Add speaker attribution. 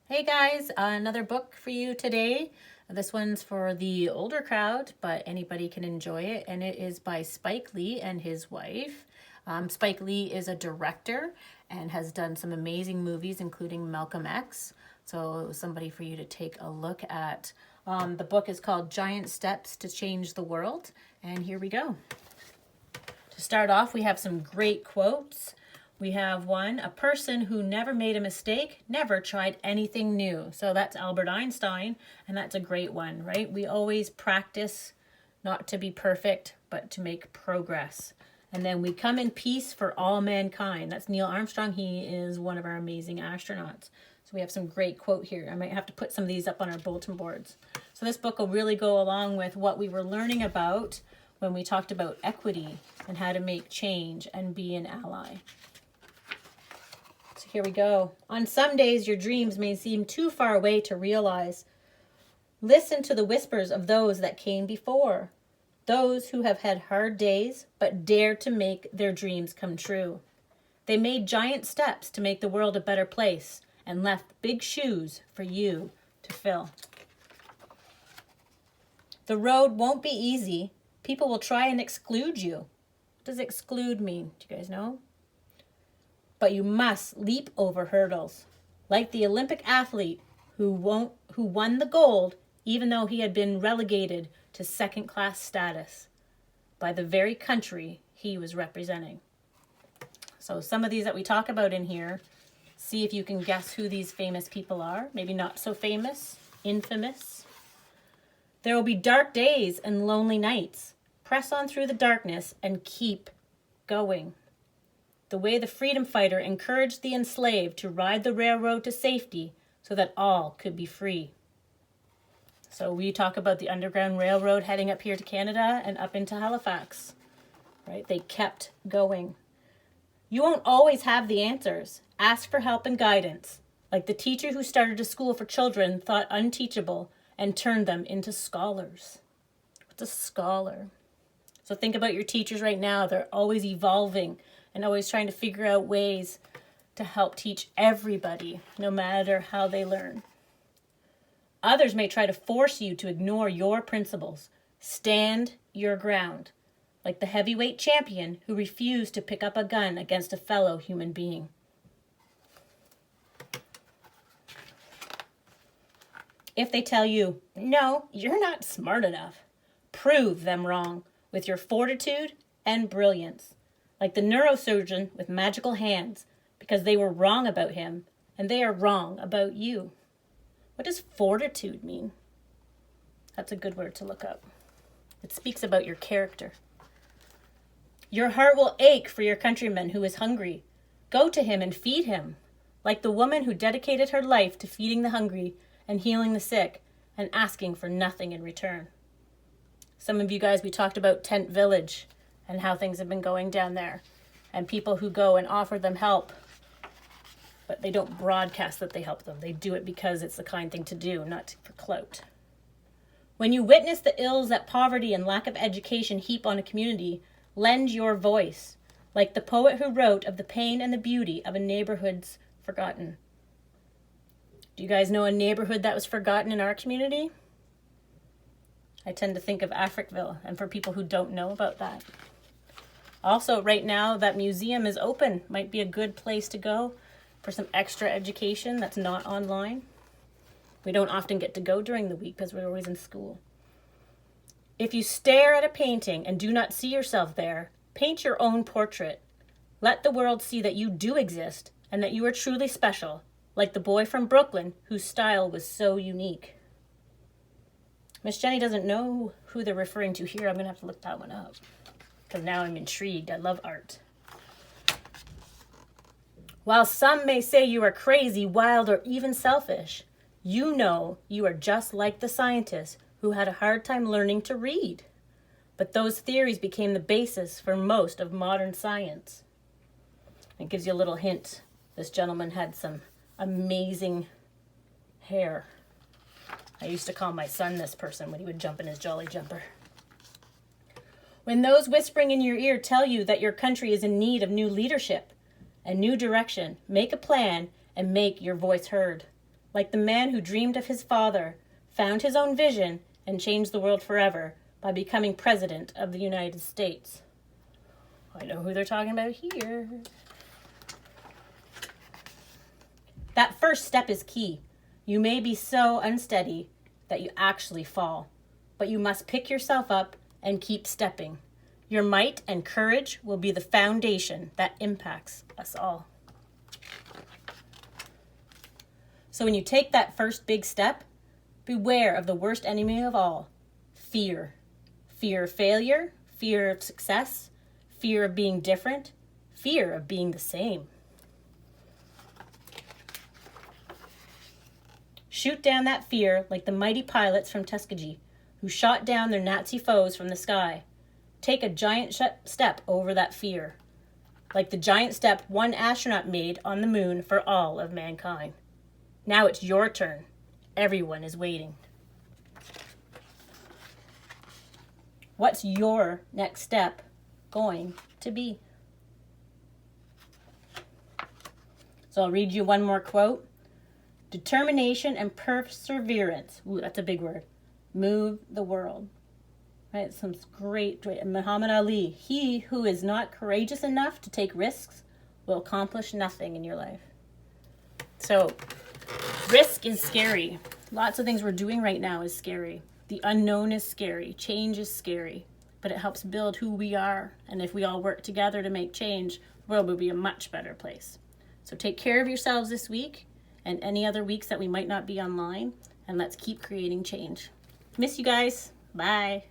Speaker 1: Hey guys, another book for you today. This one's for the older crowd, but anybody can enjoy it. And it is by Spike Lee and his wife. Spike Lee is a director and has done some amazing movies, including Malcolm X. So it was somebody for you to take a look at. The book is called Giant Steps to Change the World. And here we go. To start off, we have some great quotes. We have one, a person who never made a mistake, never tried anything new. So that's Albert Einstein, and that's a great one, right? We always practice not to be perfect, but to make progress. And then we come in peace for all mankind. That's Neil Armstrong. He is one of our amazing astronauts. So we have some great quote here. I might have to put some of these up on our bulletin boards. So this book will really go along with what we were learning about when we talked about equity and how to make change and be an ally. So here we go. On some days, your dreams may seem too far away to realize. Listen to the whispers of those that came before, those who have had hard days but dare to make their dreams come true. They made giant steps to make the world a better place and left big shoes for you to fill. The road won't be easy. People will try and exclude you. What does exclude mean? Do you guys know? But you must leap over hurdles. Like the Olympic athlete who won the gold even though he had been relegated to second-class status by the very country he was representing. So some of these that we talk about in here, see if you can guess who these famous people are. Maybe not so famous, infamous. There will be dark days and lonely nights. Press on through the darkness and keep going. The way the freedom fighter encouraged the enslaved to ride the railroad to safety so that all could be free. So we talk about the Underground Railroad heading up here to Canada and up into Halifax, right? They kept going. You won't always have the answers. Ask for help and guidance. Like the teacher who started a school for children thought unteachable and turned them into scholars. What's a scholar? So think about your teachers right now. They're always evolving and always trying to figure out ways to help teach everybody, no matter how they learn. Others may try to force you to ignore your principles. Stand your ground, like the heavyweight champion who refused to pick up a gun against a fellow human being. If they tell you, no, you're not smart enough, prove them wrong with your fortitude and brilliance, like the neurosurgeon with magical hands, because they were wrong about him and they are wrong about you. What does fortitude mean? That's a good word to look up. It speaks about your character. Your heart will ache for your countryman who is hungry. Go to him and feed him, like the woman who dedicated her life to feeding the hungry and healing the sick and asking for nothing in return. Some of you guys, we talked about Tent Village and how things have been going down there, and people who go and offer them help, but they don't broadcast that they help them. They do it because it's the kind thing to do, not for clout. When you witness the ills that poverty and lack of education heap on a community, lend your voice, like the poet who wrote of the pain and the beauty of a neighborhood's forgotten. Do you guys know a neighborhood that was forgotten in our community? I tend to think of Africville, and for people who don't know about that. Also, right now, that museum is open. Might be a good place to go for some extra education that's not online. We don't often get to go during the week because we're always in school. If you stare at a painting and do not see yourself there, paint your own portrait. Let the world see that you do exist and that you are truly special, like the boy from Brooklyn whose style was so unique. Miss Jenny doesn't know who they're referring to here. I'm going to have to look that one up because now I'm intrigued. I love art. While some may say you are crazy, wild, or even selfish, you know you are just like the scientists who had a hard time learning to read. But those theories became the basis for most of modern science. It gives you a little hint. This gentleman had some amazing hair. I used to call my son this person when he would jump in his jolly jumper. When those whispering in your ear tell you that your country is in need of new leadership, a new direction, make a plan and make your voice heard. like the man who dreamed of his father, found his own vision, and changed the world forever by becoming President of the United States. I know who they're talking about here. That first step is key. You may be so unsteady that you actually fall, but you must pick yourself up and keep stepping. Your might and courage will be the foundation that impacts us all. So when you take that first big step, beware of the worst enemy of all, fear. Fear of failure, fear of success, fear of being different, fear of being the same. Shoot down that fear like the mighty pilots from Tuskegee, who shot down their Nazi foes from the sky. Take a giant step over that fear, like the giant step one astronaut made on the moon for all of mankind. Now it's your turn. Everyone is waiting. What's your next step going to be? So I'll read you one more quote. Determination and perseverance, ooh, that's a big word, move the world. Right, some great, Muhammad Ali, he who is not courageous enough to take risks will accomplish nothing in your life. So, risk is scary. Lots of things we're doing right now is scary. The unknown is scary. Change is scary. But it helps build who we are. And if we all work together to make change, the world will be a much better place. So take care of yourselves this week and any other weeks that we might not be online. And let's keep creating change. Miss you guys. Bye.